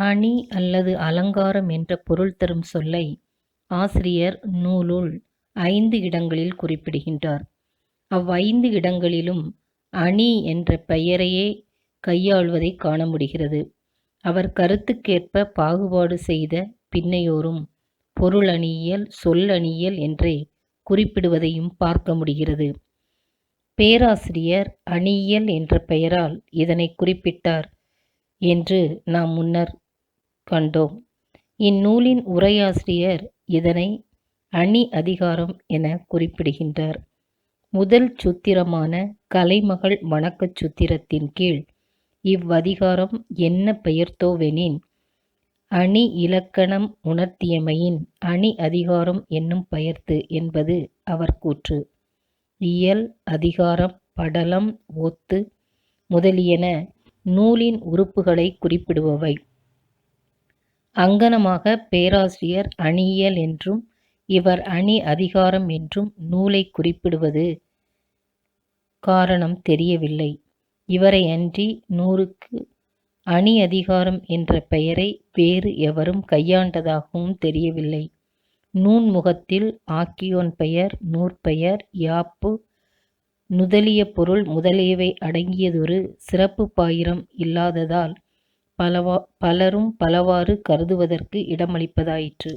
அணி அல்லது அலங்காரம் என்ற பொருள் தரும் சொல்லை ஆசிரியர் நூலுள் 5 இடங்களில் குறிப்பிடுகின்றார். அவ்வைந்து இடங்களிலும் அணி என்ற பெயரையே கையாள்வதைக் காண முடிகிறது. அவர் கருத்துக்கேற்ப பாகுபாடு செய்த பின்னையோரும் பொருளணியியல், சொல்லணியியல் என்றே குறிப்பிடுவதையும் பார்க்க முடிகிறது. பேராசிரியர் அணியியல் என்ற பெயரால் இதனை குறிப்பிட்டார் என்று நாம் முன்னர் கண்டோம். இந்நூலின் உரையாசிரியர் இதனை அணி அதிகாரம் என குறிப்பிடுகின்றார். முதல் சூத்திரமான கலைமகள் வணக்கச் சூத்திரத்தின் கீழ் இவ்வதிகாரம் என்ன பெயர்த்தோவெனின், அணி இலக்கணம் உணர்த்தியமையின் அணி அதிகாரம் என்னும் பெயர்த்து என்பது அவர் கூற்று. இயல், அதிகாரம், படலம், ஒத்து முதலியன நூலின் உறுப்புகளை குறிப்பிடுபவை. அங்கனமாக பேராசிரியர் அணியியல் என்றும் இவர் அணி அதிகாரம் என்றும் நூலை குறிப்பிடுவது காரணம் தெரியவில்லை. இவரை அன்றி நூறுக்கு அணி அதிகாரம் என்ற பெயரை வேறு எவரும் கையாண்டதாகவும் தெரியவில்லை. நூன்முகத்தில் ஆக்கியோன் பெயர், நூற்பெயர், யாப்பு, நுதலிய பொருள் முதலியவை அடங்கியதொரு சிறப்பு பாயிரம் இல்லாததால் பலரும் பலவாறு கருதுவதற்கு இடமளிப்பதாயிற்று.